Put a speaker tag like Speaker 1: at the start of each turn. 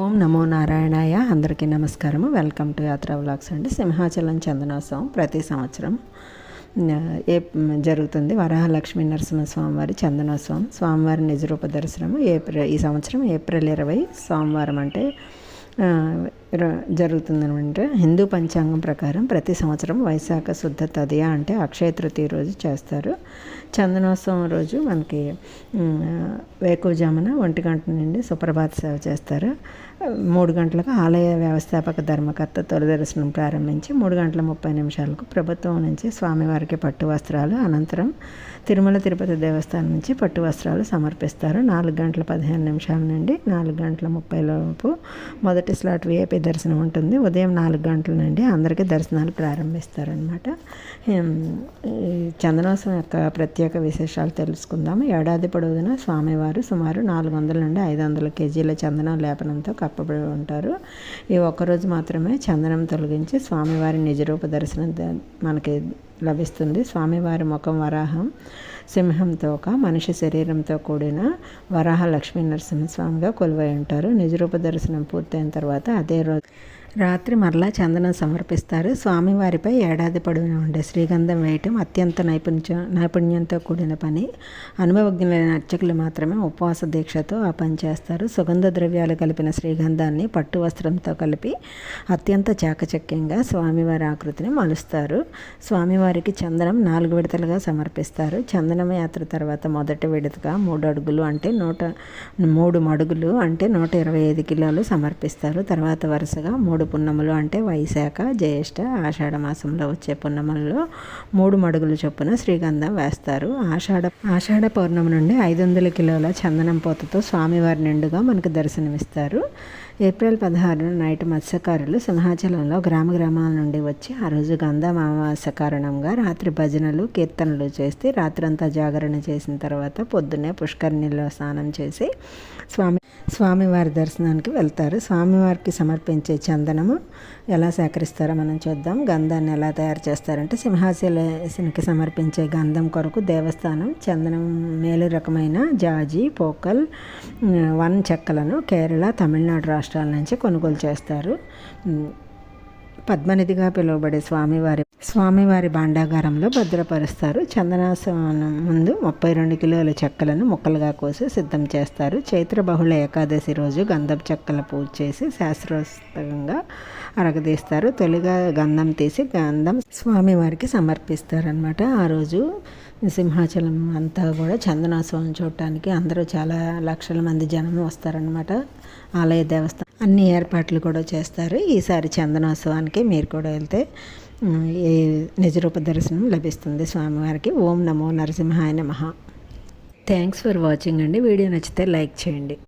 Speaker 1: ఓం నమో నారాయణాయ. అందరికీ నమస్కారము. వెల్కమ్ టు యాత్రా వ్లాగ్స్ అండి. సింహాచలం చందనోత్సవం ప్రతి సంవత్సరం జరుగుతుంది. వరాహలక్ష్మీ నరసింహస్వామి వారి చందనోత్సవం, స్వామివారి నిజరూప దర్శనము ఈ సంవత్సరం ఏప్రిల్ 20 సోమవారం అంటే జరుగుతుందనమాట. హిందూ పంచాంగం ప్రకారం ప్రతి సంవత్సరం వైశాఖ శుద్ధ తదియ అంటే అక్షయ తృతీయ రోజు చేస్తారు. చందనోత్సవం రోజు మనకి వేకువజామున 1 గంట నుండి సుప్రభాత సేవ చేస్తారు. 3 గంటలకు ఆలయ వ్యవస్థాపక ధర్మకర్త తొలి దర్శనం ప్రారంభించి 3 గంటల 30 నిమిషాలకు ప్రభుత్వం నుంచి స్వామివారికి పట్టు వస్త్రాలు, అనంతరం తిరుమల తిరుపతి దేవస్థానం నుంచి పట్టు వస్త్రాలు సమర్పిస్తారు. 4 గంటల 15 నిమిషాల నుండి 4 గంటల 30 లోపు మొదటి స్లాట్ విఐపి దర్శనం ఉంటుంది. ఉదయం 4 గంటల నుండి అందరికీ దర్శనాలు ప్రారంభిస్తారనమాట. చందనోత్సవం యొక్క ప్రత్యేక విశేషాలు తెలుసుకుందాము. ఏడాది పొడవునా స్వామివారు సుమారు 400 నుండి 500 కేజీల చందనం లేపనంతో కప్పబడి ఉంటారు. ఈ ఒక్కరోజు మాత్రమే చందనం తొలగించి స్వామివారి నిజరూప దర్శనం మనకి లభిస్తుంది. స్వామివారి ముఖం వరాహం, సింహం తోక, మనిషి శరీరంతో కూడిన వరాహ లక్ష్మీ నరసింహస్వామిగా కొలువై ఉంటారు. నిజరూప దర్శనం పూర్తయిన తర్వాత అదే రోజు రాత్రి మరలా చందనం సమర్పిస్తారు. స్వామివారిపై ఏడాది పొడవునా ఉండే శ్రీగంధం వేయటం అత్యంత నైపుణ్యంతో కూడిన పని. అనుభవజ్ఞులైన అర్చకులు మాత్రమే ఉపవాస దీక్షతో ఆ పని చేస్తారు. సుగంధ ద్రవ్యాలు కలిపిన శ్రీగంధాన్ని పట్టు వస్త్రంతో కలిపి అత్యంత చాకచక్యంగా స్వామివారి ఆకృతిని మలుస్తారు. స్వామివారికి చందనం 4 విడతలుగా సమర్పిస్తారు. చందనం యాత్ర తర్వాత మొదటి విడతగా 3 అడుగులు అంటే 3 మడుగులు అంటే 125 కిలోలు సమర్పిస్తారు. తర్వాత వరుసగా 3 పున్నములు అంటే వైశాఖ, జ్యేష్ఠ, ఆషాఢ మాసంలో వచ్చే పున్నములలో 3 మడుగులు చొప్పున శ్రీగంధం వేస్తారు. ఆషాఢ పౌర్ణమి నుండి 500 కిలోల చందనం పోతతో స్వామివారి నిండుగా మనకు దర్శనమిస్తారు. ఏప్రిల్ 16 నైట్ మత్స్యకారులు సింహాచలంలో గ్రామాల నుండి వచ్చి ఆ రోజు గంధం అమావాస్య కారణంగా రాత్రి భజనలు, కీర్తనలు చేసి రాత్రంతా జాగరణ చేసిన తర్వాత పొద్దున్నే పుష్కరిణిలో స్నానం చేసి స్వామివారి దర్శనానికి వెళ్తారు. స్వామివారికి సమర్పించే చందనము ఎలా సేకరిస్తారో మనం చూద్దాం. గంధాన్ని ఎలా తయారు చేస్తారంటే, సింహాచలానికి సమర్పించే గంధం కొరకు దేవస్థానం చందనం మేలు రకమైన జాజి, పోకల్, వన్ చెక్కలను కేరళ, తమిళనాడు రాష్ట్రాల నుంచి కొనుగోలు చేస్తారు. పద్మనిధిగా పిలువబడే స్వామివారి భాండాగారంలో భద్రపరుస్తారు. చందనాసనం ముందు 32 కిలోల చెక్కలను ముక్కలుగా కోసి సిద్ధం చేస్తారు. చైత్ర బహుళ ఏకాదశి రోజు గంధం చెక్కల పూజ చేసి శాస్త్రోక్తంగా అరగదీస్తారు. తొలిగా గంధం తీసి గంధం స్వామివారికి సమర్పిస్తారనమాట. ఆ రోజు సింహాచలం అంతా కూడా చందనోత్సవం చూడటానికి అందరూ చాలా లక్షల మంది జనం వస్తారనమాట. ఆలయ దేవస్థానం అన్ని ఏర్పాట్లు కూడా చేస్తారు. ఈసారి చందనోత్సవానికి మీరు కూడా వెళ్తే నిజరూప దర్శనం లభిస్తుంది స్వామివారికి. ఓం నమో నరసింహాయ నమః. థ్యాంక్స్ ఫర్ వాచింగ్ అండి. వీడియో నచ్చితే లైక్ చేయండి.